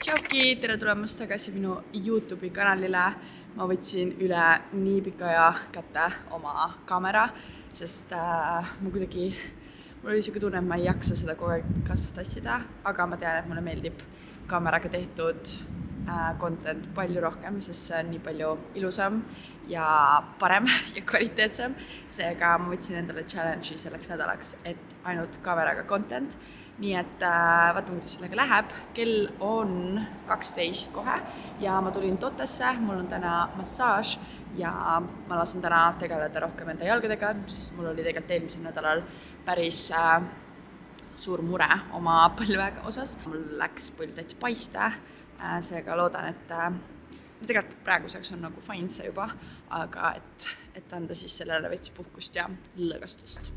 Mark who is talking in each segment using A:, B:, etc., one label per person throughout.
A: Tšauki, tere tulemast tagasi minu YouTube'i kanalile. Ma võtsin üle nii pika aja kätte oma kaamera, sest mul oli selline tunne, et ma ei jaksa seda kogu aeg kaasas tassida, aga ma tean, et mulle meeldib kaameraga tehtud content palju rohkem, sest see on nii palju ilusam ja parem ja kvaliteetsem. Seega ma võtsin endale challenge'i selleks nädalaks, et ainult kaameraga content. Nii et vaatame, kuidas sellega läheb. Kell on 12 kohe ja ma tulin Totesse, mul on täna massaaž ja ma lasen täna tegeleda rohkem enda jalgadega, sest mul oli tegelikult eelmisel nädalal päris suur mure oma põlvega osas. Mul läks põlv täitsa paiste, seega loodan, et tegelikult praeguseks on nagu fine see juba, aga et anda siis sellele veits puhkust ja lõõgastust.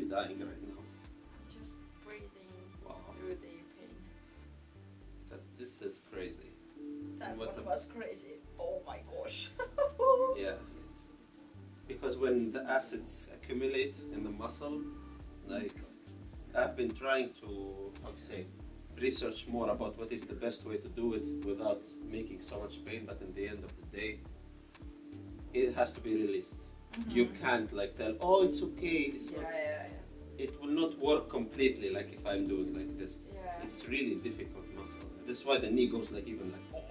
B: Dying right now.
A: Just breathing through the pain.
B: Because this is crazy.
A: That one was crazy. Oh my gosh.
B: Yeah. Because when the acids accumulate in the muscle, like I've been trying to, research more about what is the best way to do it without making so much pain, but in the end of the day, it has to be released. You can't like tell, oh, it's okay. It will not work completely like if I'm doing like this. It's really difficult muscle. This is why the knee goes like even like.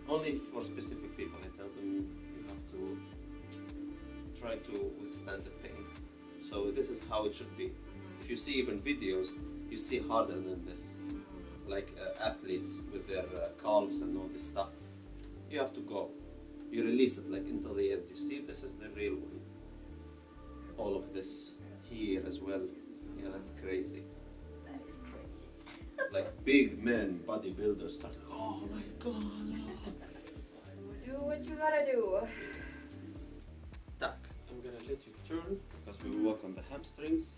B: Only for specific people, I tell them you have to try to withstand the pain. So this is how it should be. If you see even videos, you see harder than this. Like athletes with their calves and all this stuff. You have to go. You release it like until the end. You see, this is the real one. All of this here as well. Yeah, that's crazy.
A: That is crazy.
B: Like big men, bodybuilders start, oh my god.
A: Do what you gotta do.
B: Tak, I'm gonna let you turn because we will work on the hamstrings.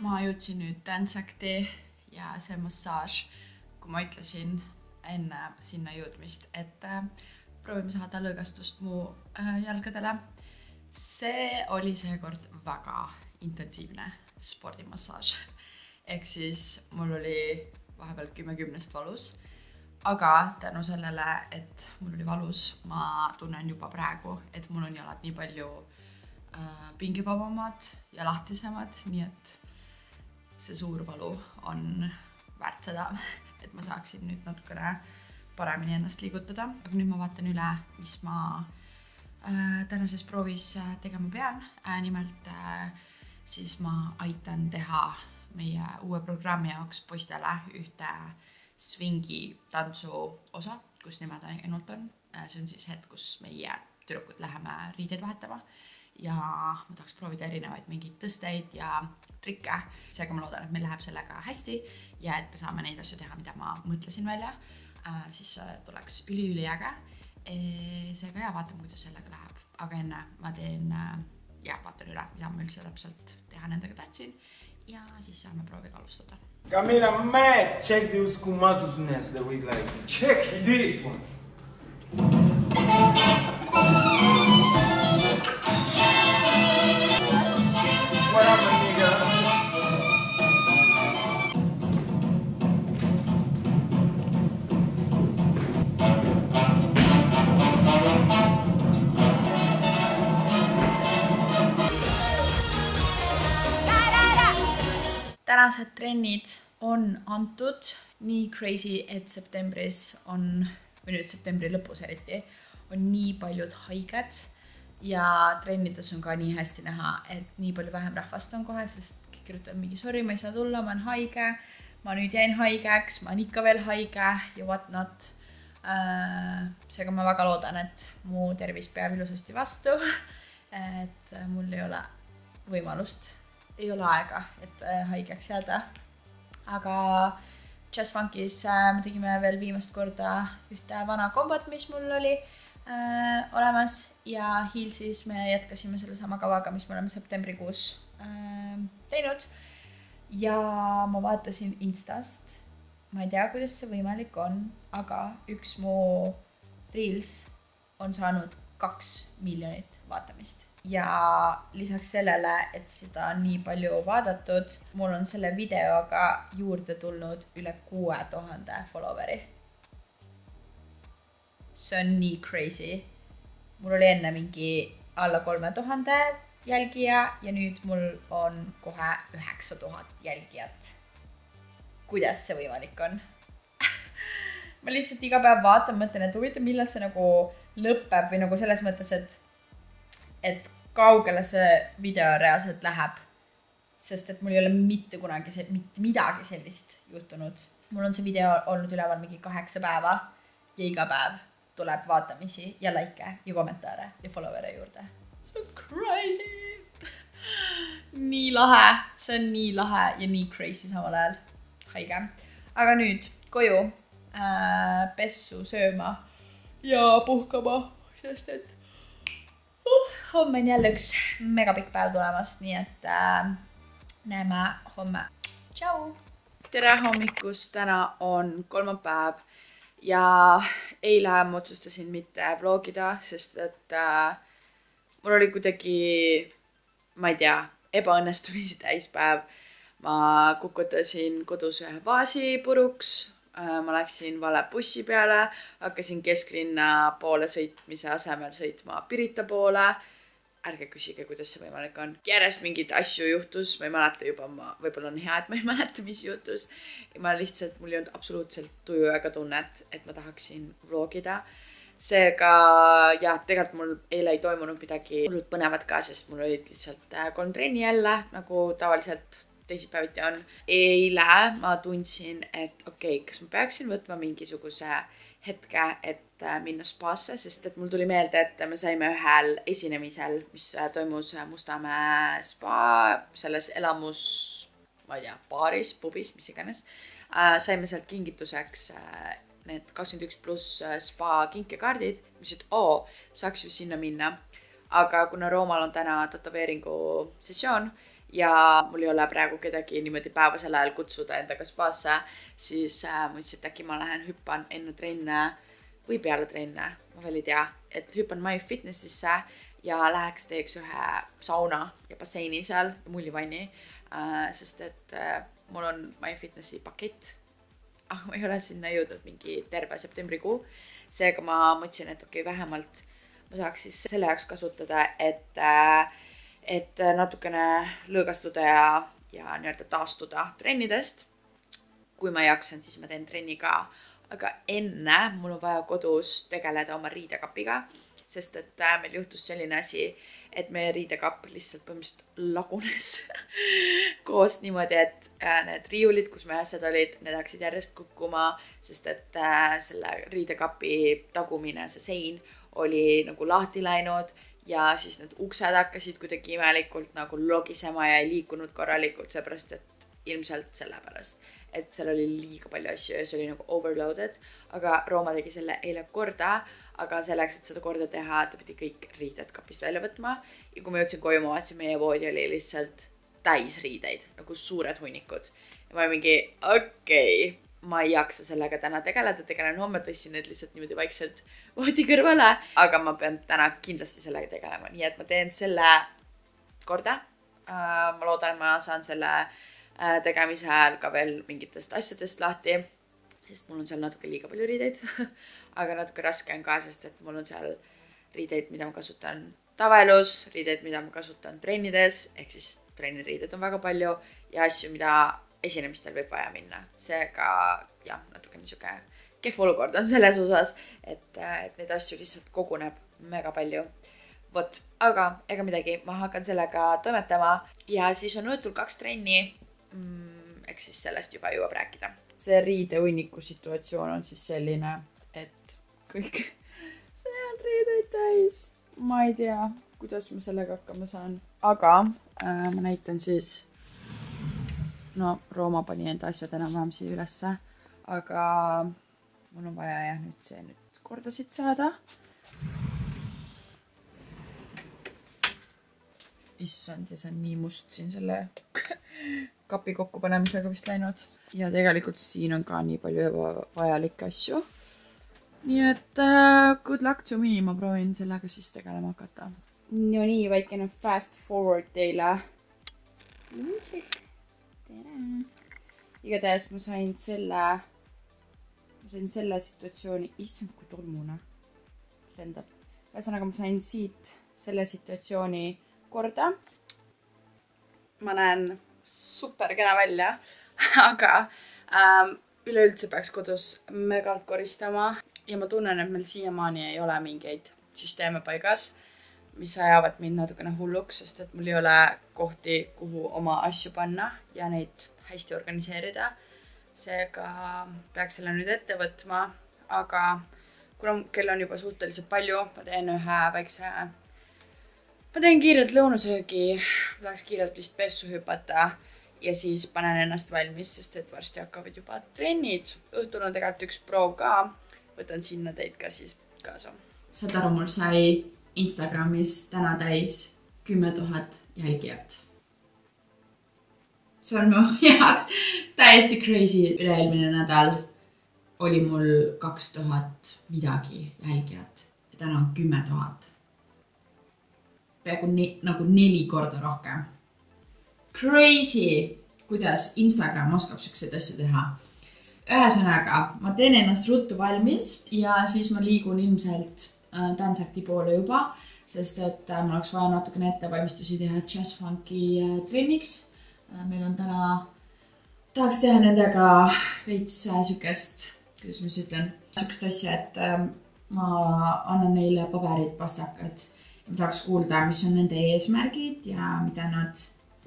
A: Ma jõudsin nüüd tantsakti ja see massaaž, kui ma ütlesin enne sinna jõudmist, et proovime saada lõõgastust mu jalgadele. See oli seekord väga intensiivne spordimassaaž. Ehk siis mul oli vahepeal 10 valus, aga tänu sellele, et mul oli valus, ma tunnen juba praegu, et mul on jalad nii palju pingivabamad ja lahtisemad, nii et see suur valu on väärt seda, et ma saaksin nüüd natukene paremini ennast liigutada. Aga nüüd ma vaatan üle, mis ma tänases proovis tegema pean. Nimelt siis ma aitan teha meie uue programmi jaoks poistele ühte swingi tantsu osa, kus nemad ainult on. See on siis hetk, kus meie tüdrukud läheme riideid vahetama. Ja ma tahaks proovida erinevaid mingeid tõsteid ja trikke. Seega ma loodan, et meil läheb sellega hästi ja et me saame neid asju teha, mida ma mõtlesin välja. Siis tuleks üli-üliäge. Seega ja vaatame, kuidas sellega läheb. Aga enne ma teen vaatan üle, mida ma üldse täpselt teha nendega tahtsin. Ja siis saame prooviga alustada.
C: Camila, man, check those kumatus nest that we like. Check this one. What happened, nigga?
A: Tänased trennid on antud nii crazy, et septembris on, või nüüd septembri lõpus eriti, on nii paljud haiged ja trennides on ka nii hästi näha, et nii palju vähem rahvast on kohe, sest kõik kirjutavad mingi sorry, ma ei saa tulla, ma olen haige, ma nüüd jäin haigeks, ma olen ikka veel haige ja what not. Seega ma väga loodan, et mu tervis peab ilusasti vastu, et mul ei ole võimalust, ei ole aega, et haigeks jääda. Aga Jazz Funkis me tegime veel viimast korda ühte vana kombat, mis mul oli olemas ja Heelsis me jätkasime selle sama kavaga, mis me oleme septembrikuus teinud. Ja ma vaatasin Instast, ma ei tea, kuidas see võimalik on, aga üks mu Reels on saanud 2 miljonit vaatamist. Ja lisaks sellele, et seda on nii palju vaadatud, mul on selle videoga juurde tulnud üle 6000 followeri. See on nii crazy. Mul oli enne mingi alla 3000 jälgija ja nüüd mul on kohe 9000 jälgijat. Kuidas see võimalik on? Ma lihtsalt iga päev vaatan, mõtlen, et huvitav, millal see nagu lõpeb või nagu selles mõttes, et kaugele see video reaalselt läheb. Sest et mul ei ole mitte kunagi mitte midagi sellist juhtunud. Mul on see video olnud üleval mingi 8 päeva ja iga päev tuleb vaatamisi ja like ja kommentaare ja followere juurde. See on crazy! Nii lahe. See on nii lahe ja nii crazy samal ajal. Haige. Aga nüüd koju pessu sööma ja puhkama, sest et homme on jälle üks megapikk päev tulemas, nii et näeme homme. Tšau! Tere hommikust, täna on kolmapäev ja eile ma otsustasin mitte vlogida, sest et mul oli kuidagi, ma ei tea, ebaõnnestumisi täispäev. Ma kukutasin kodus ühe vaasi puruks, ma läksin vale bussi peale, hakkasin kesklinna poole sõitmise asemel sõitma Pirita poole. Ärge küsige, kuidas see võimalik on. Järjest mingid asju juhtus, ma ei mäleta juba, võib-olla on hea, et ma ei mäleta, mis juhtus. Ja ma lihtsalt, mul ei olnud absoluutselt tuju ega tunnet, et ma tahaksin vlogida. Seega, jah, tegelikult mul eile ei toimunud midagi hullult põnevat ka, sest mul olid lihtsalt 3 trenni jälle, nagu tavaliselt teisipäeviti on. Eile ma tundsin, et okei, kas ma peaksin võtma mingisuguse hetke, et minna spaasse, sest et mul tuli meelde, et me saime ühel esinemisel, mis toimus Mustamäe spa, selles elamus, ma ei tea, baaris, pubis, mis iganes. Saime sealt kingituseks need 21+ spa kinkekaardid, mis et saaks ju sinna minna. Aga kuna Roomal on täna tätoveeringu sessioon ja mul ei ole praegu kedagi niimoodi päevasel ajal kutsuda endaga spaasse, siis ma ütlesin, et äkki ma lähen hüppan enne trenne või peale trenne, ma veel ei tea, et hüppan MyFitnessisse ja läheks teeks ühe sauna ja basseini seal ja mullivanni, sest et mul on MyFitnessi pakett, aga ma ei ole sinna jõudnud mingi terve septembrikuu. Seega ma mõtlesin, et okei, vähemalt ma saaks siis selle jaoks kasutada, et natukene lõõgastuda ja nii-öelda taastuda trennidest. Kui ma jaksan, siis ma teen trenni ka. Aga enne mul on vaja kodus tegeleda oma riidekapiga, sest et meil juhtus selline asi, et meie riidekapp lihtsalt põhimõtteliselt lagunes koos niimoodi, et need riiulid, kus meie asjad olid, need hakkasid järjest kukkuma, sest et selle riidekapi tagumine, see sein oli nagu lahti läinud ja siis need uksed hakkasid kuidagi imelikult nagu logisema ja ei liikunud korralikult, seepärast, et ilmselt sellepärast, et seal oli liiga palju asju ja see oli nagu overloaded, aga Rooma tegi selle eile korda, aga selleks, et seda korda teha, ta pidi kõik riided kapist välja võtma ja kui ma jõudsin koju, ma vaatasin, meie voodi oli lihtsalt täis riideid, nagu suured hunnikud ja ma mingi, okei, ma ei jaksa sellega täna tegeleda, tegelen homme, tõssin need lihtsalt niimoodi vaikselt voodi kõrvale, aga ma pean täna kindlasti sellega tegelema, nii et ma teen selle korda. Ma loodan, ma saan selle tegemise ajal ka veel mingitest asjadest lahti, sest mul on seal natuke liiga palju riideid, aga natuke raske on ka, sest et mul on seal riideid, mida ma kasutan tavaelus, riideid, mida ma kasutan trennides, ehk siis trenniriided on väga palju ja asju, mida esinemistel võib vaja minna. Seega, jah, natuke niisugune kehv olukord on selles osas, et neid asju lihtsalt koguneb mega palju. Vot, aga ega midagi, ma hakkan sellega toimetama ja siis on õhtul 2 trenni. Eks siis sellest juba jõuab rääkida. See riidehunniku situatsioon on siis selline, et kõik see on riideid täis. Ma ei tea, kuidas ma sellega hakkama saan. Aga ma näitan siis, no Rooma pani enda asjad enam-vähem siia ülesse, aga mul on vaja jah nüüd see kordasid saada. Issand, ja see on nii must siin selle kapi kokkupanemisega vist läinud. Ja tegelikult siin on ka nii palju vajalikke asju. Nii et good luck to me, ma proovin sellega siis tegelema hakata. No nii, väikene fast forward teile. Tere! Igatahes ma sain selle situatsiooni, issand kui tolmune lendab. Ühesõnaga ma sain siit selle situatsiooni korda. Ma näen super kena välja, aga üleüldse peaks kodus megalt koristama ja ma tunnen, et meil siiamaani ei ole mingeid süsteeme paigas, mis ajavad mind natukene hulluks, sest et mul ei ole kohti, kuhu oma asju panna ja neid hästi organiseerida. Seega peaks selle nüüd ette võtma, aga kuna kell on juba suhteliselt palju, ma teen kiirelt lõunasöögi, läheks kiirelt vist pessu hüpata ja siis panen ennast valmis, sest et varsti hakkavad juba trennid. Õhtul on tegelikult üks proov ka, võtan sinna teid ka siis kaasa. Saad aru, mul sai Instagramis täna täis 10 000 jälgijat. See on mu jaoks täiesti crazy. Üle-eelmine nädal oli mul 2000 midagi jälgijat ja täna on 10 000. Peaaegu nagu 4 korda rohkem. Crazy, kuidas Instagram oskab selliseid asju teha. Ühesõnaga, ma teen ennast ruttu valmis ja siis ma liigun ilmselt Dansakti poole juba, sest et mul oleks vaja natukene ettevalmistusi teha Jazz Funky trenniks. Meil on täna, tahaks teha nendega veits sükest, kuidas ma siis ütlen, sükest asja, et ma annan neile paberid, pastakad. Ma tahaks kuulda, mis on nende eesmärgid ja mida nad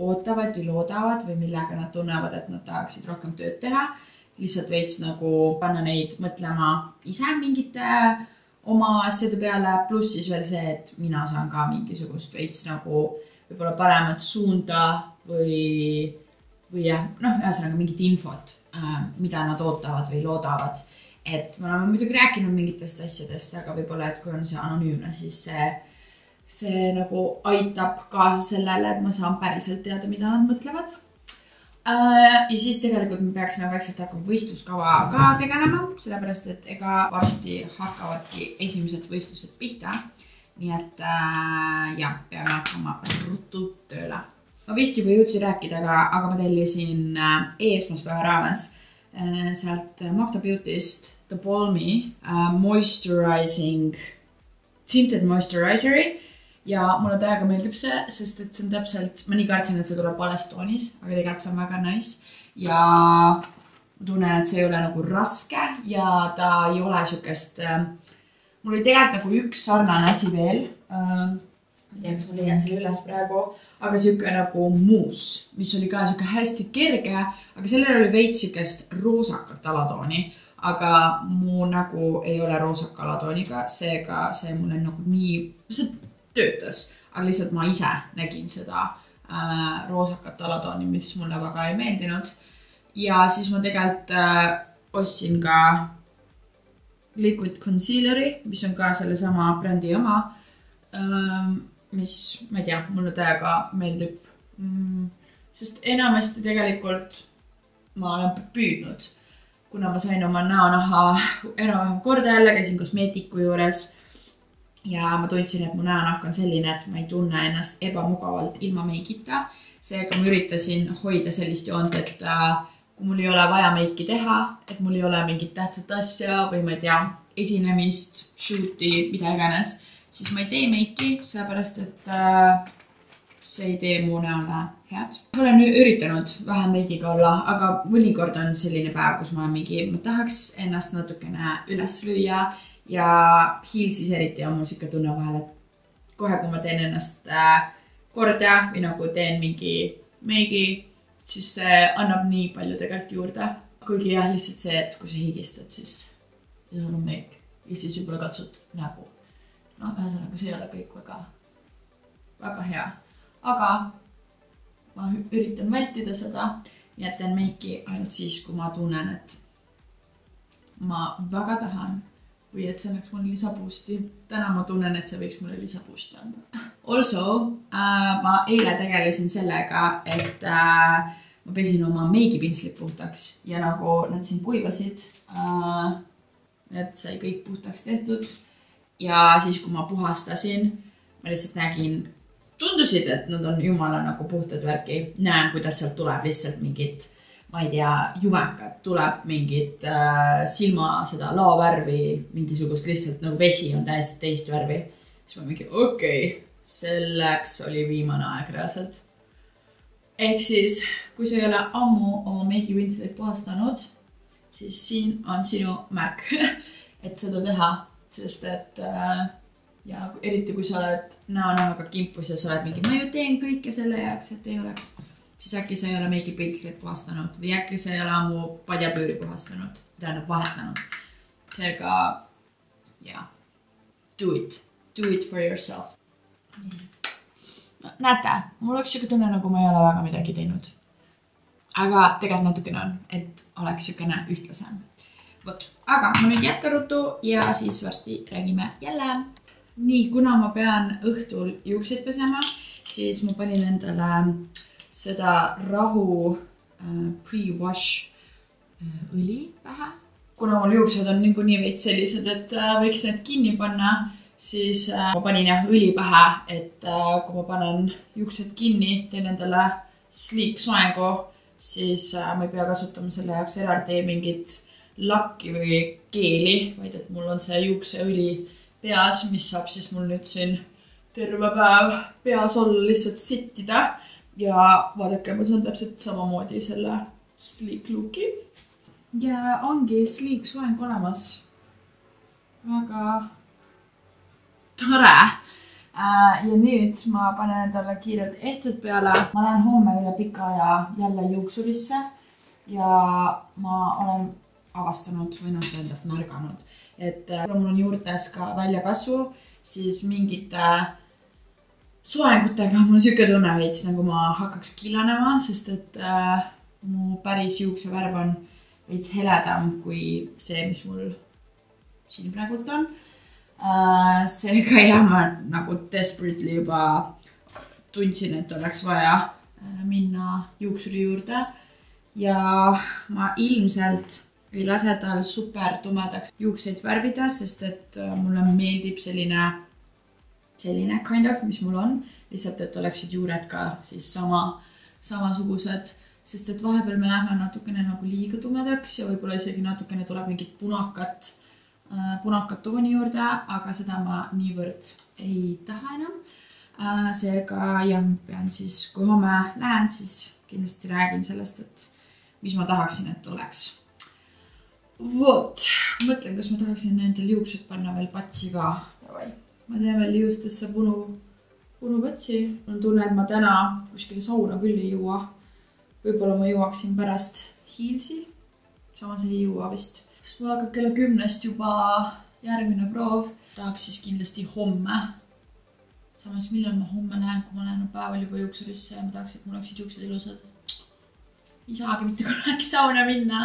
A: ootavad või loodavad või millega nad tunnevad, et nad tahaksid rohkem tööd teha. Lihtsalt veits nagu panna neid mõtlema ise mingite oma asjade peale, pluss siis veel see, et mina saan ka mingisugust veits nagu võib-olla paremat suunda või jah, ühesõnaga mingit infot, mida nad ootavad või loodavad. Et me oleme muidugi rääkinud mingitest asjadest, aga võib-olla, et kui on see anonüümne, siis see nagu aitab kaasa sellele, et ma saan päriselt teada, mida nad mõtlevad. Ja siis tegelikult me peaksime vaikselt hakkama võistluskava ka tegelema, sellepärast et ega varsti hakkavadki esimesed võistlused pihta. Nii et jah, peame hakkama ruttu tööle. Ma vist juba jõudsin rääkida, aga ma tellisin esmaspäeva raames sealt Magda Beauty'st The Balmy Moisturizing Tinted Moisturizeri ja mulle täiega meeldib see, sest et see on täpselt, ma nii kaartsin, et see tuleb vales toonis, aga tegelikult see on väga nice ja ma tunnen, et see ei ole nagu raske ja ta ei ole sükest, mul oli tegelikult nagu üks sarnane asi veel, ma tea, kas ma leian selle üles praegu, aga siuke nagu muus, mis oli ka siuke hästi kerge, aga sellel oli veits siukest roosakat alatooni, aga mu nägu ei ole roosaka alatooniga, seega see mulle nagu nii, see töötas, aga lihtsalt ma ise nägin seda roosakat alatooni, mis mulle väga ei meeldinud. Ja siis ma tegelikult ostsin ka Liquid Concealeri, mis on ka selle sama brändi oma, mis, ma ei tea, mulle täiega meeldib. Sest enamasti tegelikult ma olen püüdnud, kuna ma sain oma näonaha enam-vähem korda jälle, käisin kosmeetiku juures ja ma tundsin, et mu näonahk on selline, et ma ei tunne ennast ebamugavalt ilma meigita. Seega ma üritasin hoida sellist joont, et kui mul ei ole vaja meiki teha, et mul ei ole mingit tähtsat asja või ma ei tea, esinemist, shooti, mida iganes, siis ma ei tee meiki, sellepärast, et see ei tee mu näole head. Olen üritanud vähe meigiga olla, aga mõnikord on selline päev, kus ma tahaks ennast natukene üles lüüa ja Heelsis eriti on mul siuke tunne vahel, kohe, kui ma teen ennast korda või nagu teen mingi meigi, siis see annab nii palju tegelikult juurde. Kuigi jah, lihtsalt see, et kui sa higistad, siis sul on meik ja siis võib-olla katsud nägu. No, ühesõnaga, see ei ole kõik väga hea. Aga ma üritan vältida seda ja teen meiki ainult siis, kui ma tunnen, et ma väga tahan või et see annaks mulle lisapuusti. Täna ma tunnen, et see võiks mulle lisapuusti anda. Also, ma eile tegelesin sellega, et ma pesin oma meigipinslit puhtaks ja nagu nad siin kuivasid, et sai kõik puhtaks tehtud. Ja siis, kui ma puhastasin, ma lihtsalt nägin, tundusid, et nad on jumala nagu puhtad värki. Näen, kuidas sealt tuleb lihtsalt mingid, ma ei tea, jumekad, tuleb mingid silma seda laovärvi, mingisugust lihtsalt nagu vesi on täiesti teist värvi. Siis ma mingi, okei, selleks oli viimane aeg reaalselt. Ehk siis, kui sa ei ole ammu oma meigipinslit puhastanud, siis siin on sinu märk, et seda teha, sest et ja eriti kui sa oled näonahaga kimpus ja sa oled mingi, ma ju teen kõike selle jaoks, et ei oleks, siis äkki sa ei ole meigipinslit puhastanud või äkki sa ei ole ammu padjapüüri puhastanud, tähendab vahetanud. Seega, jah, do it for yourself. Näete, mul oleks siuke tunne, nagu ma ei ole väga midagi teinud. Aga tegelikult natukene on, et oleks siukene ühtlasem. Võt, aga ma nüüd jätka ruttu ja siis varsti räägime jälle. Nii, kuna ma pean õhtul juukseid pesema, siis ma panin endale seda rahu pre-wash õli pähe. Kuna mul juuksed on nii veits sellised, et võiks need kinni panna, siis ma panin jah õli pähe, et kui ma panen juuksed kinni, teen endale sleek soengu, siis ma ei pea kasutama selle jaoks eraldi mingit lakki või keeli, vaid et mul on see juukseõli peas, mis saab siis mul nüüd siin terve päev peas olla lihtsalt sittida. Ja vaadake, ma saan täpselt samamoodi selle sleek looki. Ja ongi sleek soeng olemas. Väga tore. Ja nüüd ma panen endale kiirelt ehted peale. Ma lähen homme üle pika aja jälle juuksurisse ja ma olen avastanud või tähendab märganud, et kui mul on juurtes ka väljakasvu, siis mingite soengutega mul on siuke tunne veits, nagu ma hakkaks killanema, sest et mu päris juuksevärv on veits heledam kui see, mis mul siin praegult on. Seega jah, ma nagu desperately juba tundsin, et oleks vaja minna juuksuri juurde ja ma ilmselt ei lase tal super tumedaks juukseid värvida, sest et mulle meeldib selline kind of, mis mul on. Lihtsalt, et oleksid juured ka siis samasugused, sest et vahepeal me lähme natukene nagu liiga tumedaks ja võib-olla isegi natukene tuleb mingit punakat tooni juurde, aga seda ma niivõrd ei taha enam. Seega jah, pean siis, kui homme lähen, siis kindlasti räägin sellest, et mis ma tahaksin, et oleks. Vot, mõtlen, kas ma tahaksin endal juuksed panna veel patsi ka. Ma teen veel juustesse punu patsi. Mul tunne, et ma täna kuskile sauna küll ei jõua. Võib-olla ma jõuaksin pärast hiilsi. Samas ei jõua vist. Sest mul hakkab kella 10 juba järgmine proov. Tahaks siis kindlasti homme. Samas millal ma homme lähen, kui ma lähen päeval juba juuksurisse ja ma tahaks, et mul oleksid juuksed ilusad. Ei saagi mitte kunagi sauna minna.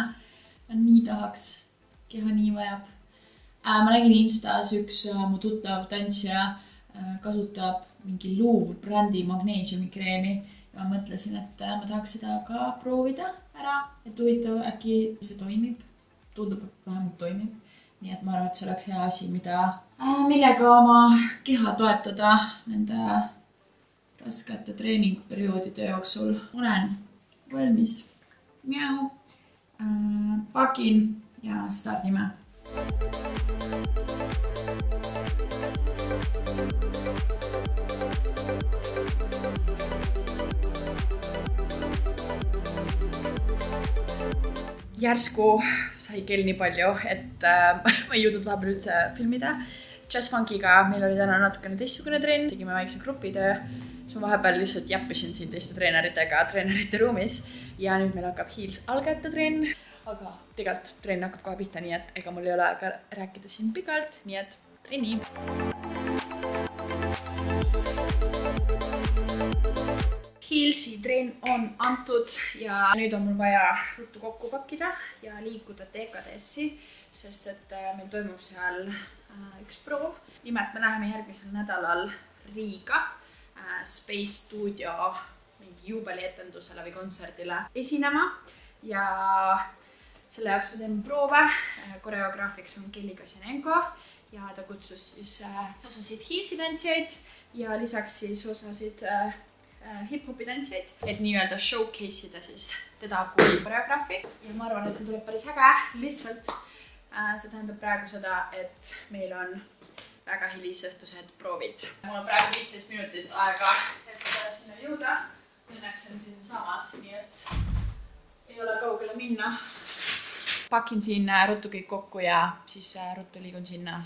A: Nii tahaks, keha nii vajab. Ma nägin Instas üks mu tuttav tantsija kasutab mingi Louvre brändi magneesiumikreemi ja ma mõtlesin, et ma tahaks seda ka proovida ära, et huvitav, äkki see toimib. Tundub, et vähemalt toimib. Nii et ma arvan, et see oleks hea asi, millega oma keha toetada nende raskete treeningperioodide jooksul. Olen valmis. Miau. Pakin ja stardime. Järsku sai kell nii palju, et ma ei jõudnud vahepeal üldse filmida. Jazz Funkiga meil oli täna natukene teistsugune trenn, tegime väikse grupitöö, siis ma vahepeal lihtsalt jäppisin siin teiste treeneritega treenerite ruumis ja nüüd meil hakkab Heels algajate trenn, aga tegelikult trenn hakkab kohe pihta, nii et ega mul ei ole aega rääkida siin pikalt, nii et trenni! Heelsi trenn on antud ja nüüd on mul vaja ruttu kokku pakkida ja liikuda DKDS-i, sest et meil toimub seal üks proov. Nimelt me läheme järgmisel nädalal Riiga Space Studio mingi juubelietendusele või kontserdile esinema ja selle jaoks me teeme proove. Koreograafiks on Kelly Kasinenko ja ta kutsus siis osasid Heelsi tantsijaid ja lisaks siis osasid hip-hopi tantsijaid, et nii-öelda showcase ida siis teda kui koreograafi ja ma arvan, et see tuleb päris äge, lihtsalt see tähendab praegu seda, et meil on väga hilisõhtused proovid. Mul on praegu 15 minutit aega, et sinna jõuda. Õnneks on siin samas, nii et ei ole kaugele minna. Pakin siin ruttu kõik kokku ja siis ruttu liigun sinna.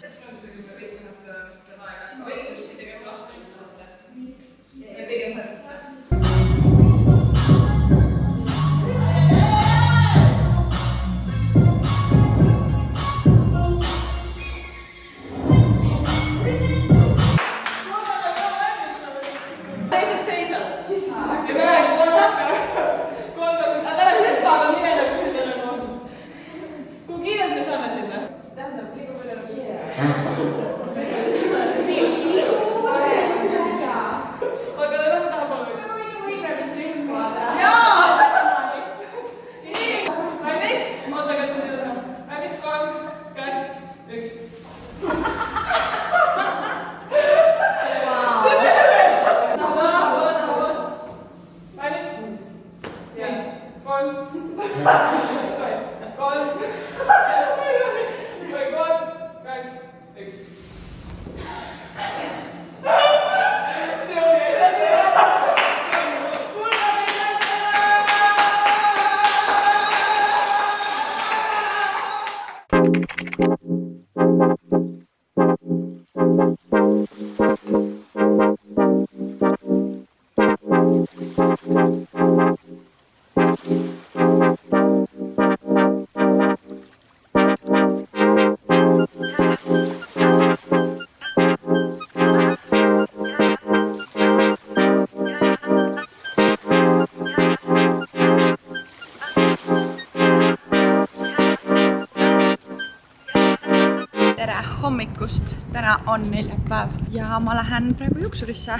A: Hommikust, täna on neljapäev ja ma lähen praegu juuksurisse.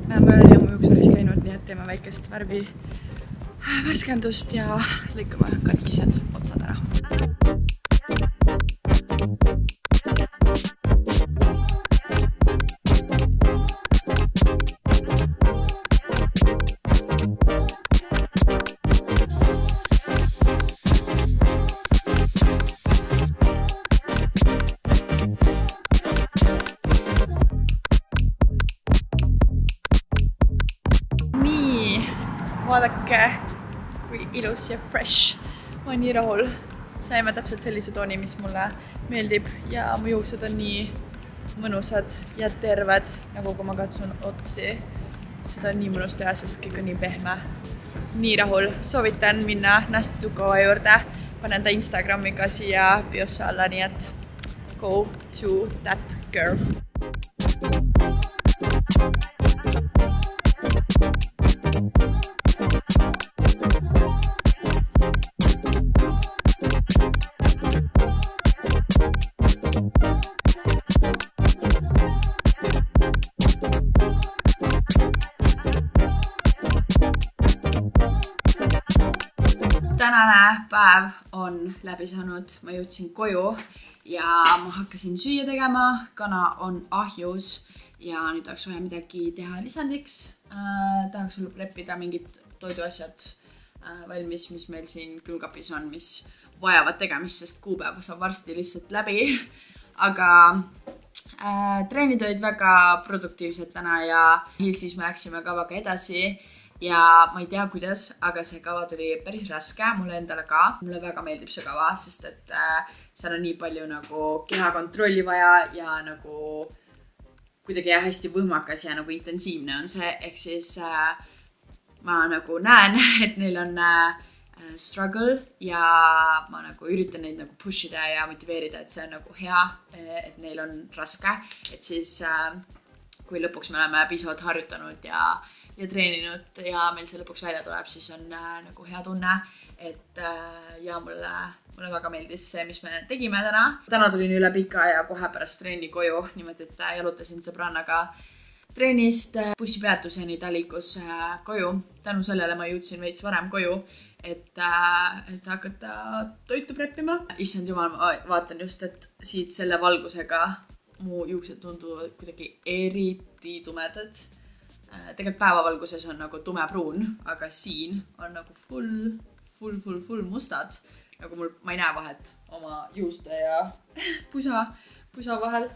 A: Ma olen ammu juuksuris käinud, nii et teeme väikest värvi värskendust ja lõikame katkised otsad ära. Vaadake, kui ilus ja fresh. Ma olen nii rahul. Saime täpselt sellise tooni, mis mulle meeldib ja mu juuksed on nii mõnusad ja terved, nagu kui ma katsun otsi. Seda on nii mõnus teha, sest kõik on nii pehme. Nii rahul. Soovitan minna Nasti Tukova juurde. Panen ta Instagramiga siia biossa alla, nii et go to that girl. Tänane päev on läbi saanud, ma jõudsin koju ja ma hakkasin süüa tegema, kana on ahjus ja nüüd tahaks vaja midagi teha lisandiks. Tahaks hullult preppida mingid toiduasjad valmis, mis meil siin külmkapis on, mis vajavad tegemist, sest kuupäev saab varsti lihtsalt läbi. Aga treenid olid väga produktiivsed täna ja Heelsis me läksime kavaga edasi. ja ma ei tea, kuidas, aga see kava tuli päris raske, mulle endale ka. Mulle väga meeldib see kava, sest et seal on nii palju nagu kehakontrolli vaja ja nagu kuidagi hästi võimakas ja nagu intensiivne on see, ehk siis ma nagu näen, et neil on struggle ja ma nagu üritan neid nagu push ida ja motiveerida, et see on nagu hea, et neil on raske, et siis kui lõpuks me oleme piisavalt harjutanud ja treeninud ja meil see lõpuks välja tuleb, siis on nagu hea tunne, et ja mulle väga meeldis see, mis me tegime täna. Täna tulin üle pika ja kohe pärast treeni koju, niimoodi, et jalutasin sõbrannaga treenist bussipeatuseni, ta liikus koju. Tänu sellele ma jõudsin veits varem koju, et hakata toitu preppima. Issand jumal, ma vaatan just, et siit selle valgusega mu juuksed tunduvad kuidagi eriti tumedad. Tegelikult päevavalguses on nagu tumepruun, aga siin on nagu full mustad. Nagu ma ei näe vahet oma juuste ja pusa vahel.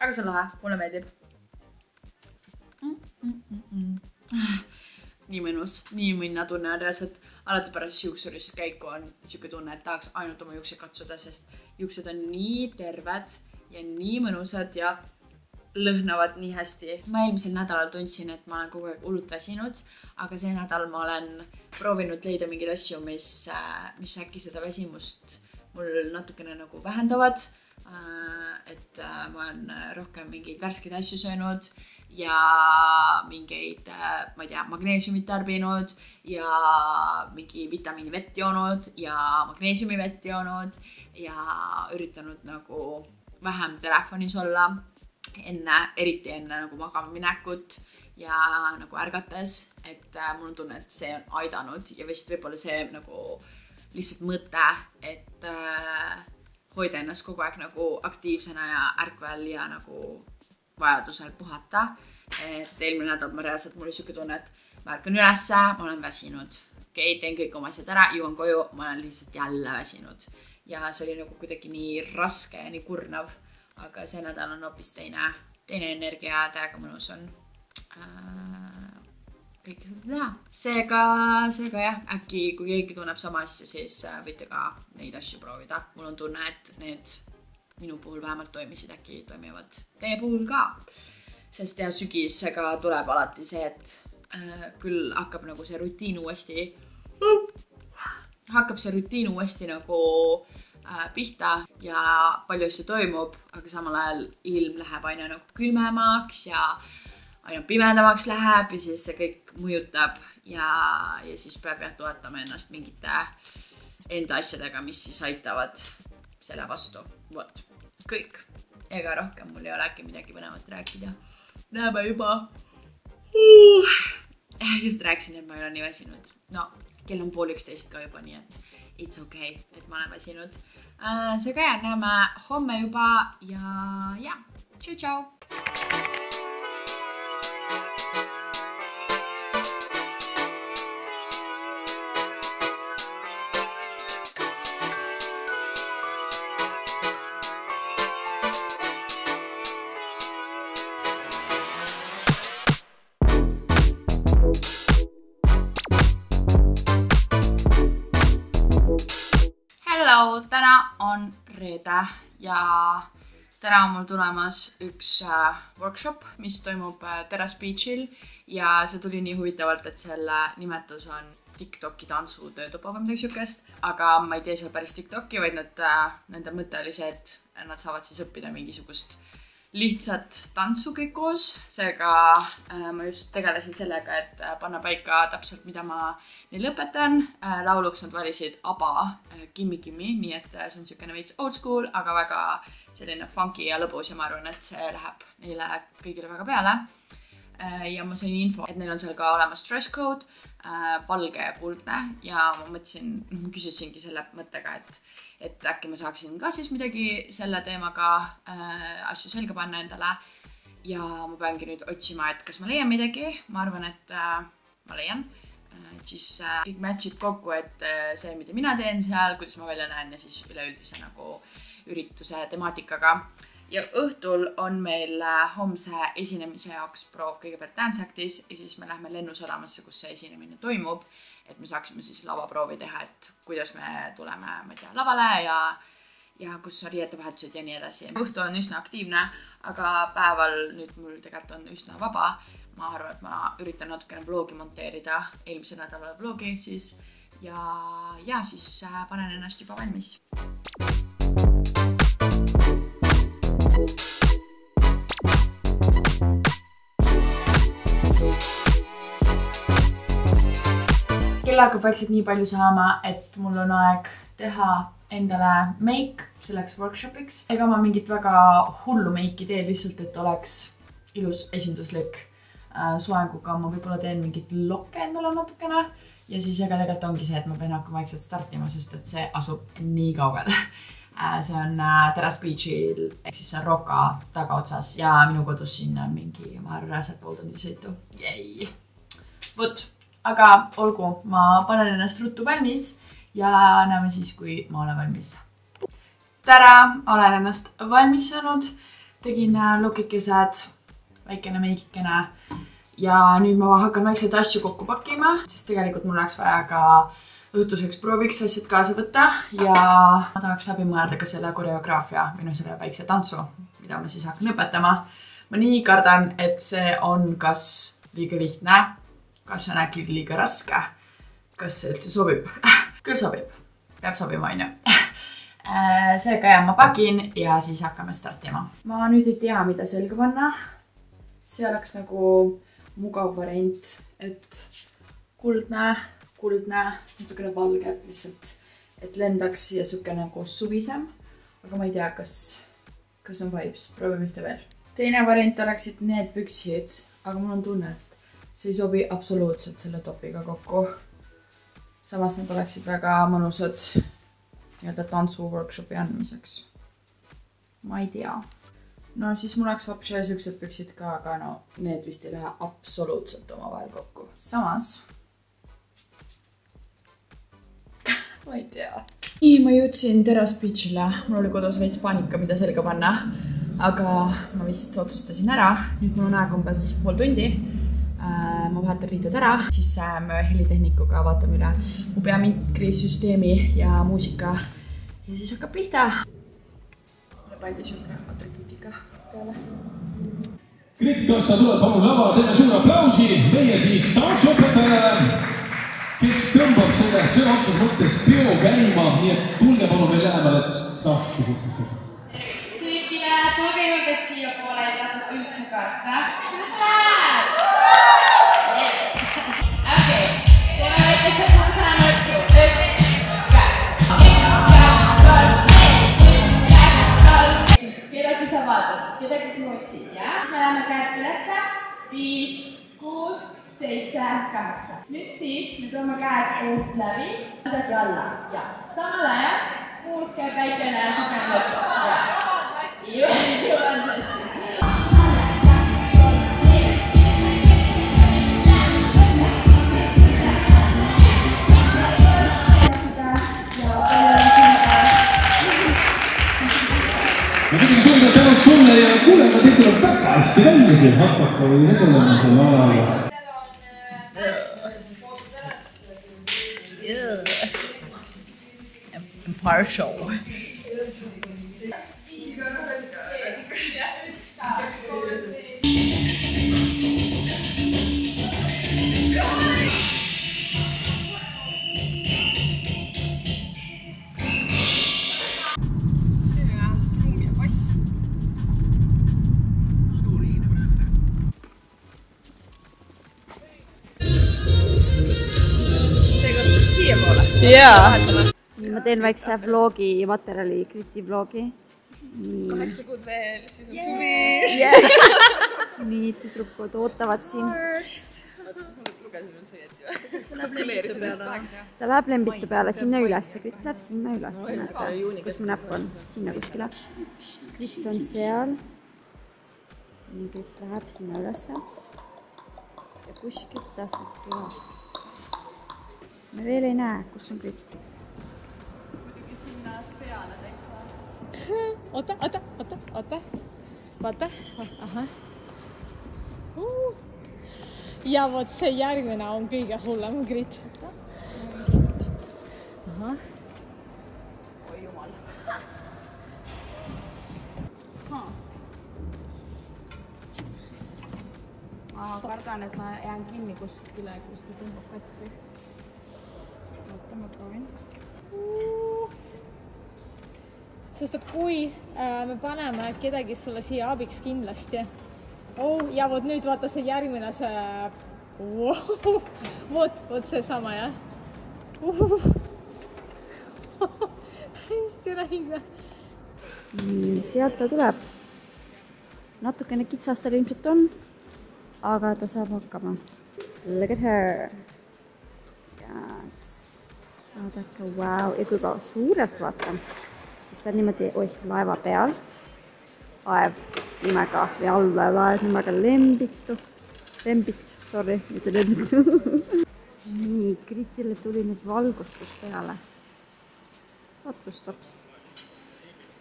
A: Aga see on lahe, mulle meeldib. Nii mõnus, nii mõnna tunne on reaalselt. Alati pärast juuksurist käiku on siuke tunne, et tahaks ainult oma juukse katsuda, sest juuksed on nii terved ja nii mõnusad ja lõhnavad nii hästi. Ma eelmisel nädalal tundsin, et ma olen kogu aeg hullult väsinud, aga see nädal ma olen proovinud leida mingeid asju, mis äkki seda väsimust mul natukene nagu vähendavad. Et ma olen rohkem mingeid värskeid asju söönud ja mingeid, ma ei tea, magneesiumit tarbinud ja mingi vitamiini vett joonud ja magneesiumi vett joonud ja üritanud nagu vähem telefonis olla eriti enne nagu magama minekut ja nagu ärgates, et mul on tunne, et see on aidanud ja vist võib-olla see nagu lihtsalt mõte, et hoida ennast kogu aeg nagu aktiivsena ja ärkvel ja nagu vajadusel puhata. Et eelmine nädal ma reaalselt mul oli siuke tunne, et ma ärkan ülesse, ma olen väsinud. Okei, teen kõik oma asjad ära, jõuan koju, ma olen lihtsalt jälle väsinud. Ja see oli nagu kuidagi nii raske ja nii kurnav, aga see nädal on hoopis teine energia, täiega mõnus on kõike seda teha. Seega jah, äkki kui keegi tunneb sama asja, siis võite ka neid asju proovida. Mul on tunne, et need minu puhul vähemalt toimisid, äkki toimivad teie puhul ka. Sest ja sügisega tuleb alati see, et küll hakkab nagu see rutiin uuesti nagu pihta ja palju asju toimub, aga samal ajal ilm läheb aina nagu külmemaks ja aina pimedamaks läheb ja siis see kõik mõjutab ja siis peab jah toetama ennast mingite enda asjadega, mis siis aitavad selle vastu. Vot, kõik. Ega rohkem mul ei ole äkki midagi põnevat rääkida. Näeme juba. Just rääkisin, et ma ei ole nii väsinud. No, kell on 10:30 ka juba, nii et it's okay, et ma olen väsinud. Seega jah, näeme homme juba ja tšau. Täna on reede ja täna on mul tulemas üks workshop, mis toimub Terrace Beachil ja see tuli nii huvitavalt, et selle nimetus on TikToki tantsutöötuba või midagi siukest, aga ma ei tee seal päris TikToki, vaid nende mõte oli see, et nad saavad siis õppida mingisugust lihtsat tantsu kõik koos. Seega ma just tegelesin sellega, et panna paika täpselt, mida ma neil õpetan. Lauluks nad valisid ABBA Gimme Gimme, nii et see on siukene veits old school, aga väga selline funky ja lõbus ja ma arvan, et see läheb neile kõigile väga peale. Ja ma sain info, et neil on seal ka olemas dress code, valge ja kuldne ja ma mõtlesin, ma küsisingi selle mõttega, et äkki ma saaksin ka siis midagi selle teemaga asju selga panna endale ja ma peangi nüüd otsima, et kas ma leian midagi. Ma arvan, et ma leian, et siis kõik matchib kokku, et see, mida mina teen seal, kuidas ma välja näen ja siis üleüldise nagu ürituse temaatikaga. ja õhtul on meil homse esinemise jaoks proov kõigepealt Dance Actis ja siis me lähme Lennusadamasse, kus see esinemine toimub, et me saaksime siis lavaproovi teha, et kuidas me tuleme, ma ei tea, lavale ja kus on riietevahetused ja nii edasi. Õhtu on üsna aktiivne, aga päeval nüüd mul tegelikult on üsna vaba. Ma arvan, et ma üritan natukene vlogi monteerida, eelmise nädala vlogi siis ja siis panen ennast juba valmis. Kell hakkab vaikselt nii palju saama, et mul on aeg teha endale make selleks workshopiks. Ega ma mingit väga hullu meiki teen lihtsalt, et oleks ilus esinduslik soenguga. Ma võib-olla teen mingit lokke endale natukene ja siis ega tegelikult ongi see, et ma pean hakkama vaikselt startima, sest et see asub nii kaugel. See on Terrace Beachil, ehk siis see on Roka tagaotsas ja minu kodus siin on mingi, ma arvan, rääsed pool tundi sõitu. Jäi! Võt, aga olgu, ma panen ennast ruttu valmis ja näeme siis, kui ma olen valmis. Tere, olen ennast valmis saanud, tegin lokikesed, väikene meikikene ja nüüd ma hakkan väikseid asju kokku pakkima, sest tegelikult mul oleks vaja ka õhtuseks prooviks asjad kaasa võtta ja ma tahaks läbi mõelda ka selle koreograafia minu selle väikse tantsu, mida ma siis hakkan õpetama. Ma nii kardan, et see on kas liiga lihtne, kas on äkki liiga raske, kas see üldse sobib. Küll sobib, peab sobima, on ju. Seega ja ma pakin ja siis hakkame startima. Ma nüüd ei tea, mida selga panna. See oleks nagu mugav variant, et kuldne, natukene valge, lihtsalt, et lendaks ja suke nagu suvisem. Aga ma ei tea, kas on vibes, proovime ühte veel. Teine variant oleksid need püksid, aga mul on tunne, et see ei sobi absoluutselt selle topiga kokku. Samas need oleksid väga mõnusad nii-öelda tantsu workshopi andmiseks. Ma ei tea. No siis mul oleks vapše siuksed püksid ka, aga no need vist ei lähe absoluutselt omavahel kokku. Samas ma ei tea. Nii, ma jõudsin Terrace Beachile. Mul oli kodus veits paanika, mida selga panna. Aga ma vist otsustasin ära. Nüüd mul on aeg umbes pool tundi. Ma vahetan riided ära. Siis me helitehnikuga vaatame üle mu peamikrisüsteemi ja muusika. Ja siis hakkab pihta. Mulle pandi siuke atribuutika peale.
D: Krit Kassa tuleb palun lava, teeme suur aplausi. Meie siis tantsuõpetajale, kes tõmbab selle sõna otsus mõttes peo käima, nii et tulge palun veel lähemale, et saakski siis.
E: Kõigile tulge juurde, et siia poole ei tasu üldse karta. Kuidas läheb? Yes! Okei, teeme väikese sõnamõtsu. Üks, kaks, kolm. Siis kedagi sa vaatad, kedagi sa otsid, jah? Me läheme käed ülesse. 5, 6, 7, 8. Nüüd siit me toome käed eest läbi, midagi alla. Ja samal ajal kuus käib väikene suke lõps. Jõuan sassi.
D: Ma tegin sulle tänud sulle ja kuule, ma teid tuleb väga hästi välja siin hakata või võdulema selle alaga.
A: Impartial.
F: Ma teen väikse vlogi materjali, Kriti vlogi.
A: 8 kuud veel, siis on suvi.
F: Nii, tüdrukud ootavad siin. Ta läheb lembitu peale sinna üles, Krit läheb sinna üles. Kus mu näpp on? Sinna kuskile. Krit on seal. Nii, Krit läheb sinna üles. Ja kuskilt ta sealt tuleb. Me veel ei näe, kus on Krit.
A: Muidugi sinna peale täitsa.
G: Oota. Vaata. Ahah. Ja vot see järgmine on kõige hullem Grit. Ahah.
A: Oi jumal. Ma kardan, et ma jään kinni kuskile, kus ta tõmbab katki. Oota, ma proovin.
G: Sest et kui me paneme kedagi sulle siia abiks kindlasti. Ja vot nüüd vaata see järgmine see... Vot see sama, jah? Hästi räige.
F: Sealt ta tuleb. Natukene kitsastel ilmselt on, aga ta saab hakkama. Look at her. Yes. Vaadake, wow. Ja kui ka suurelt vaatan, siis ta on niimoodi, laeva peal. Laev nimega, või allalaev nimega Lembit, sorry, mitte Lembitu. Nii, Gritile tuli nüüd valgustus peale. Vaat kus taps.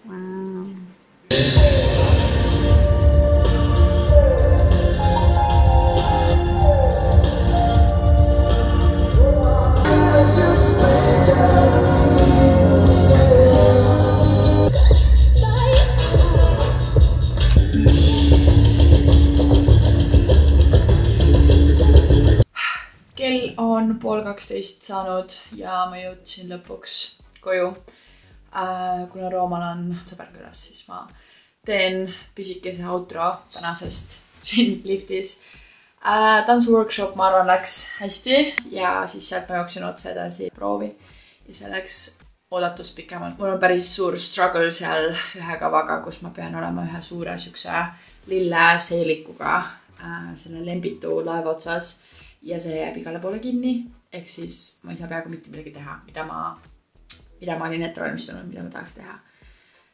F: Wow.
A: Kell on 12:30 saanud ja ma jõudsin lõpuks koju. Kuna Roomal on sõber külas, siis ma teen pisikese outro tänasest siin liftis. Tantsuworkshop, ma arvan, läks hästi ja siis sealt ma jooksin otse edasi proovi ja see läks oodatust pikemalt. Mul on päris suur struggle seal ühe kavaga, kus ma pean olema ühe suure siukse lille seelikuga selle Lembitu laeva otsas ja see jääb igale poole kinni, ehk siis ma ei saa peaaegu mitte midagi teha, mida ma olin ette valmistunud, mida ma tahaks teha.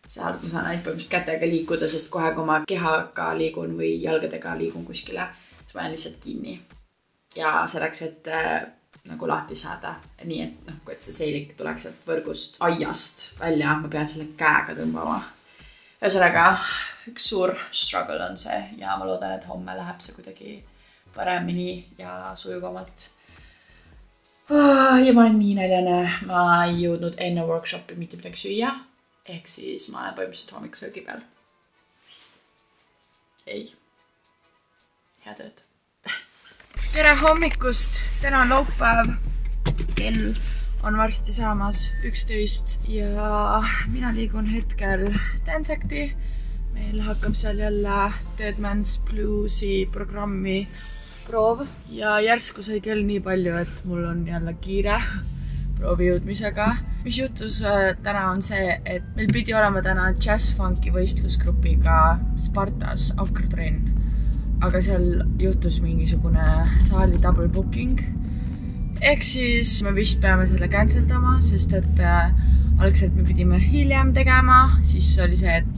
A: Seal ma saan ainult põhimõtteliselt kätega liikuda, sest kohe kui ma kehaga liigun või jalgadega liigun kuskile, siis ma jään lihtsalt kinni. Ja selleks, et nagu lahti saada, nii et see seelik tuleks sealt võrgust aiast välja, ma pean selle käega tõmbama. Ühesõnaga, üks suur struggle on see ja ma loodan, et homme läheb see kuidagi paremini ja sujuvamalt. Ja ma olen nii näljane, ma ei jõudnud enne workshopi mitte midagi süüa, ehk siis ma olen põhimõtteliselt hommikusöögi peal. Ei. Hea tööd. Tere hommikust! Täna on laupäev. Kell on varsti saamas 11 ja mina liigun hetkel Dancecti. Meil hakkab seal jälle Deadman's Bluesi programmi proov ja järsku sai kell nii palju, et mul on jälle kiire proovi jõudmisega. Mis juhtus täna on see, et meil pidi olema täna jazz-funki võistlusgrupiga Spartas akrotrenn, aga seal juhtus mingisugune saali double booking. Ehk siis me vist peame selle canceldama, sest et algselt me pidime hiljem tegema, siis oli see, et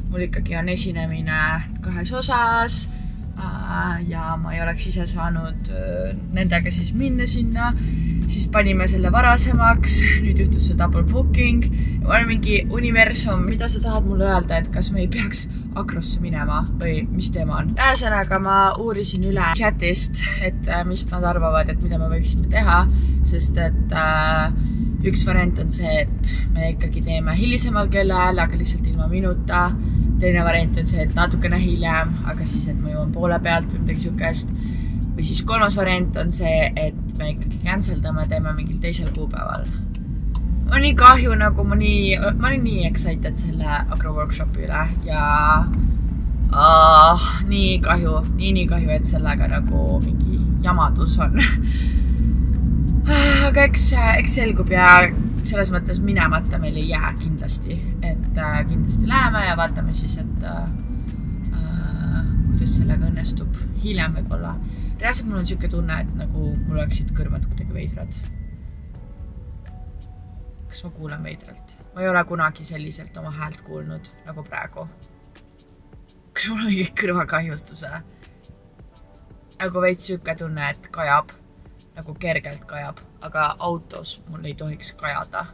A: mul ikkagi on esinemine 2 osas ja ma ei oleks ise saanud nendega siis minna sinna. Siis panime selle varasemaks, nüüd juhtus see double booking. Ma olen mingi universum, mida sa tahad mulle öelda, et kas me ei peaks akrosse minema või mis teema on. Ühesõnaga ma uurisin üle chatist, et mis nad arvavad, et mida me võiksime teha, sest et üks variant on see, et me ikkagi teeme hilisemal kellel, aga lihtsalt ilma minuta. Teine variant on see, et natukene hiljem, aga siis, et ma jõuan poole pealt või midagi sükest. Või siis kolmas variant on see, et me ikkagi canceldame, teeme mingil teisel kuupäeval. On nii kahju, nagu ma olin nii excited selle agro workshopi üle ja nii kahju, et sellega nagu mingi jamadus on. Aga eks selgub ja selles mõttes minemata meil ei jää kindlasti, et kindlasti läheme ja vaatame siis, et kuidas sellega õnnestub hiljem võib-olla. Reaalselt mul on siuke tunne, et nagu mul oleksid kõrvad kuidagi veidrad. Kas ma kuulen veidralt? Ma ei ole kunagi selliselt oma häält kuulnud nagu praegu. Kas mul on mingi kõrvakahjustuse? Nagu veits siuke tunne, et kajab. Nagu kergelt kajab, aga autos mul ei tohiks kajada.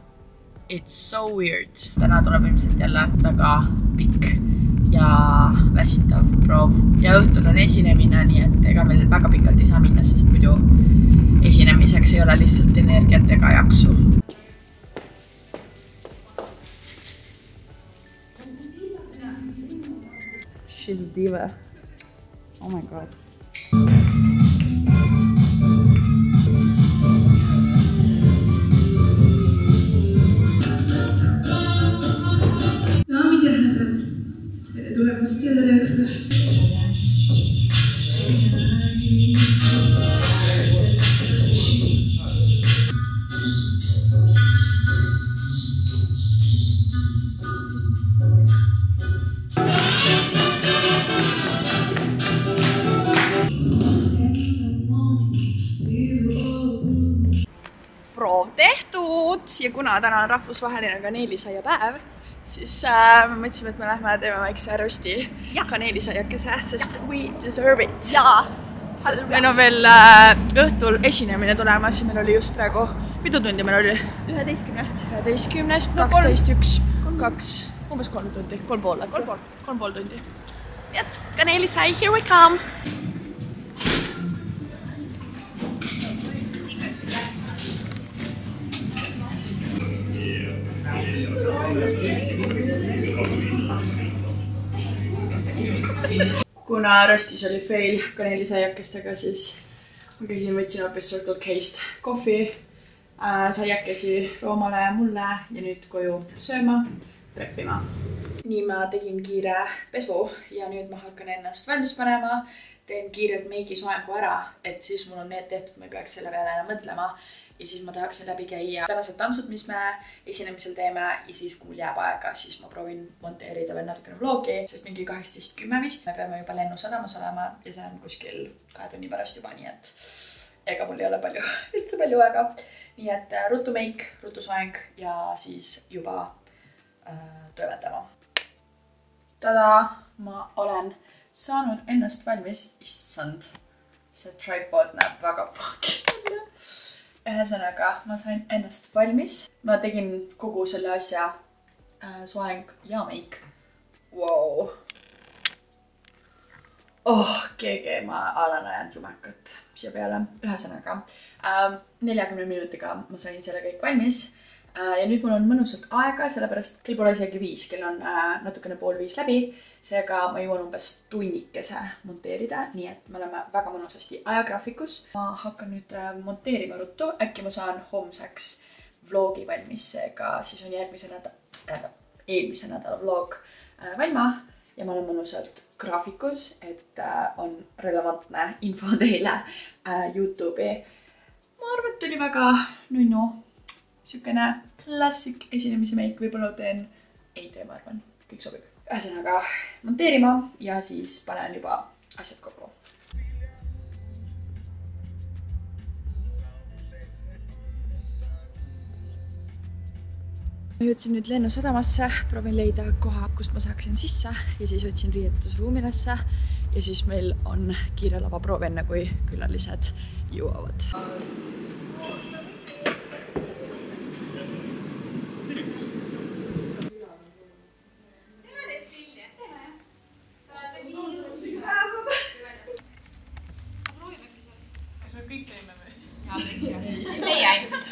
A: It's so weird. Täna tuleb ilmselt jälle väga pikk ja väsitav proov. Ja õhtul on esinemine, nii et ega meil väga pikalt ei saa minna, sest muidu esinemiseks ei ole lihtsalt energiat ega jaksu. She's a diva. Oh my god.
H: Daamid ja härrad, tere tulemast ja tere õhtust.
A: Proov tehtud ja kuna täna on rahvusvaheline kaneelisaiapäev, siis me mõtlesime, et me lähme teeme väikse rösti kaneelisaiakese, sest we deserve it.
F: Jaa.
A: Sest meil on veel õhtul esinemine tulemas ja meil oli just praegu, mitu tundi meil oli?
F: 11-st.
A: 11-st, 12, 1, 2, umbes 3 tundi, 3,5 tundi. Nii et kaneelisai, here we come! Kuna röstis oli fail kaneelisaiakestega, siis ma käisin, võtsin hoopis Circle K'st kohvi, saiakesi Roomale ja mulle ja nüüd koju sööma, treppima. Nii ma tegin kiire pesu ja nüüd ma hakkan ennast valmis panema, teen kiirelt meigi soengu ära, et siis mul on need tehtud, ma ei peaks selle peale enam mõtlema. Ja siis ma tahaksin läbi käia tänased tantsud, mis me esinemisel teeme ja siis kui mul jääb aega, siis ma proovin monteerida veel natukene vlogi, sest mingi 18:10 vist. Me peame juba lennusadamas olema ja see on kuskil 2 tunni pärast juba, nii et ega mul ei ole üldse palju aega. Nii et ruttu meik, ruttu soeng ja siis juba toimetama. Tada! Ma olen saanud ennast valmis. Issand, see tripod näeb väga fucking välja. Ühesõnaga, ma sain ennast valmis. Ma tegin kogu selle asja soeng ja meik. Wow. GG, ma olen ajanud jumekat siia peale. Ühesõnaga, 40 minutiga ma sain selle kõik valmis. Ja nüüd mul on mõnusalt aega, sellepärast kell pole isegi 5, kell on natukene 4:30 läbi. Seega ma jõuan umbes tunnikese monteerida, nii et me oleme väga mõnusasti ajagraafikus. Ma hakkan nüüd monteerima ruttu, äkki ma saan homseks vlogi valmis, seega siis on eelmise nädala vlog valma ja ma olen mõnusalt graafikus, et on relevantne info teile YouTube'i. Ma arvan, et tuli väga nunnu, sükene klassik esinemise meik, võib-olla teen, ei tee, ma arvan, kõik sobib. Ühesõnaga monteerima ja siis panen juba asjad kokku. Ma jõudsin nüüd lennusadamasse, proovin leida koha, kust ma saaksin sisse ja siis võtsin riietusruumi ülesse ja siis meil on kiire lavaproov enne, kui külalised jõuavad.
G: Kõik teeme või?
E: Jaa, kõik jah. Meie ainult siis.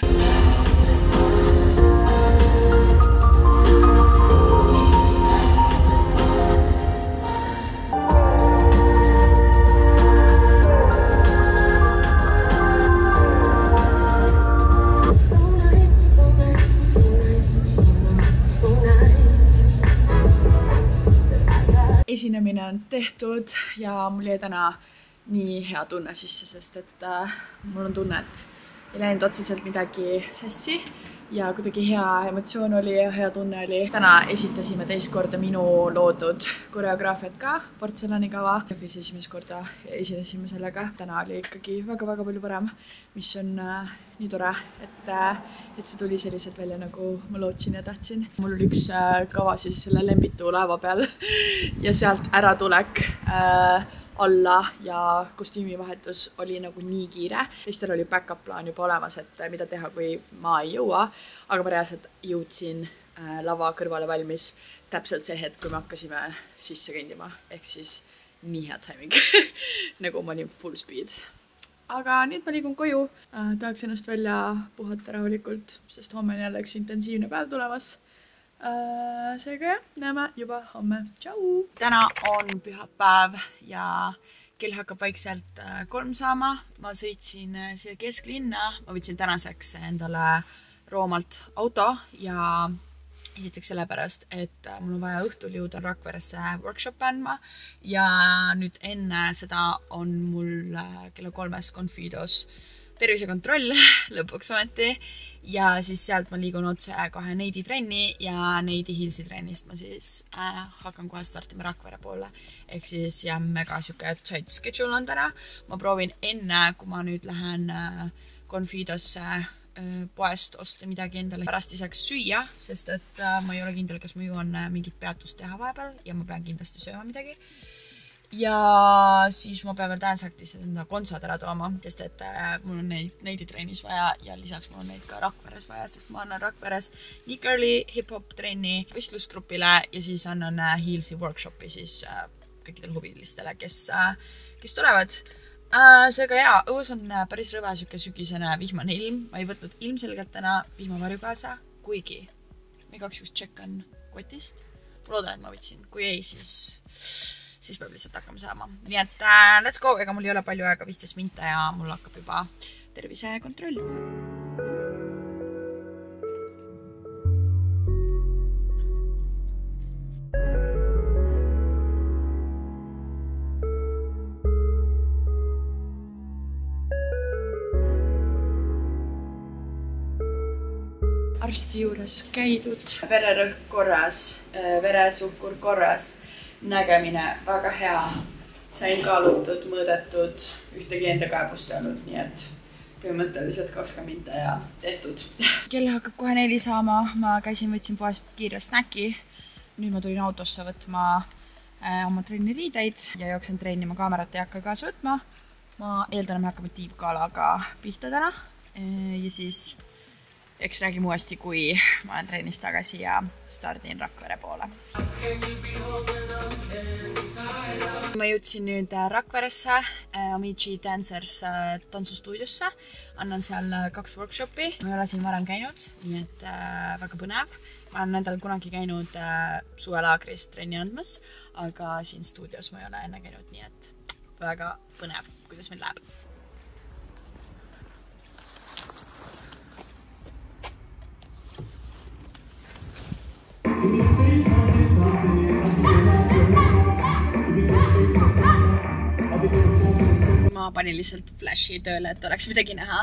A: Esinemine on tehtud ja mul jäi täna nii hea tunne sisse, sest et mul on tunne, et ei läinud otseselt midagi sassi ja kuidagi hea emotsioon oli ja hea tunne oli. Täna esitasime teist korda minu loodud koreograafiat ka, portsellanikava. Jõhvis esimest korda esinesime sellega. Täna oli ikkagi väga-väga palju parem, mis on nii tore, et see tuli selliselt välja, nagu ma lootsin ja tahtsin. Mul oli üks kava siis selle Lembitu laeva peal ja sealt äratulek alla ja kostüümivahetus oli nagu nii kiire. Teistel oli back-up plaan juba olemas, et mida teha, kui ma ei jõua, aga ma reaalselt jõudsin lava kõrvale valmis täpselt see hetk, kui me hakkasime sisse kõndima, ehk siis nii hea timing nagu ma olin full speed. Aga nüüd ma liigun koju, tahaks ennast välja puhata rahulikult, sest homme on jälle üks intensiivne päev tulemas. Seega jah, näeme juba homme. Tšau! Täna on pühapäev ja kell hakkab vaikselt 3 saama. Ma sõitsin siia kesklinna, ma võtsin tänaseks endale Roomalt auto ja esiteks sellepärast, et mul on vaja õhtul jõuda Rakveresse workshopi andma ja nüüd enne seda on mul kella 3 Confidos tervisekontroll lõpuks ometi ja siis sealt ma liigun otse kohe Neidi trenni ja Neidi Hillsi trennist ma siis hakkan kohe startima Rakvere poole. Ehk siis jah, mega siuke tight schedule on täna. Ma proovin enne, kui ma nüüd lähen Confidosse poest osta midagi endale pärast isaks süüa, sest et ma ei ole kindel, kas ma jõuan mingit peatust teha vahepeal ja ma pean kindlasti sööma midagi. Ja siis ma pean veel Dansactis enda kontsad ära tooma, sest et mul on Neidi trennis vaja ja lisaks mul on neid ka Rakveres vaja, sest ma annan Rakveres nii girly hip-hop trenni võistlusgrupile ja siis annan Hillsi workshopi siis kõikidele huvilistele, kes tulevad. Seega jaa, õus on päris rõve siuke sügisene vihmane ilm. Ma ei võtnud ilmselgelt täna vihmavarju kaasa, kuigi ma igaks juhus tšekkan kotist. Ma loodan, et ma võtsin. Kui ei, siis peab lihtsalt hakkama saama. Nii et let's go, ega mul ei ole palju aega 15 minta ja mul hakkab juba tervisekontroll. Arsti juures käidud, vererõhk korras, veresuhkur korras, nägemine väga hea. Sain kaalutud, mõõdetud, ühtegi enda kaebust olnud, nii et põhimõtteliselt 20 minta ja tehtud. Kell hakkab kohe 4 saama, ma võtsin poest kiire snäki. Nüüd ma tulin autosse võtma oma trenniriideid ja jooksen trennima, kaamerat ei hakka kaasa võtma. Ma eeldan, me hakkame tiibkaalaga pihta täna ja siis eks räägime uuesti, kui ma olen trennist tagasi ja stardin Rakvere poole. Ma jõudsin nüüd Rakveresse, Amici Dancers tantsustuudiosse. Annan seal 2 workshopi. Ma ei ole siin varem käinud, nii et väga põnev. Ma olen endal kunagi käinud suvelaagris trenni andmas, aga siin stuudios ma ei ole enne käinud, nii et väga põnev, kuidas meil läheb. Ma panin lihtsalt flashi tööle, et oleks midagi näha.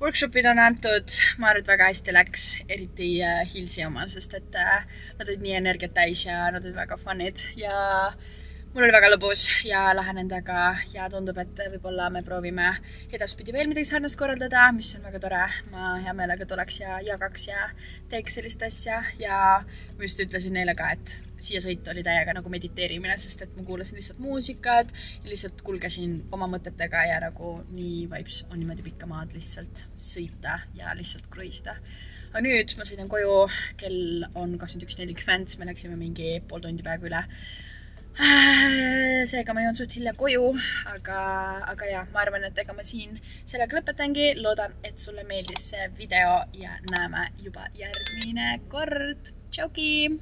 A: Workshopid on antud, ma arvan, et väga hästi läks, eriti Hillsi oma, sest et nad olid nii energiat täis ja nad olid väga fun'id ja mul oli väga lõbus ja lähen endaga ja tundub, et võib-olla me proovime edaspidi veel midagi sarnast korraldada, mis on väga tore. Ma hea meelega tuleks ja jagaks ja teeks sellist asja ja ma just ütlesin neile ka, et siia sõit oli täiega nagu mediteerimine, sest et ma kuulasin lihtsalt muusikat ja lihtsalt kulgesin oma mõtetega ja nagu nii vibes on niimoodi pikka maad lihtsalt sõita ja lihtsalt kruiisida. Aga nüüd ma sõidan koju, kell on 21.40, me läksime mingi pool tundi peaaegu üle. Seega ma joon suht hilja koju, aga jah, ma arvan, et ega ma siin sellega lõpetangi. Loodan, et sulle meeldis see video ja näeme juba järgmine kord. Tšauki!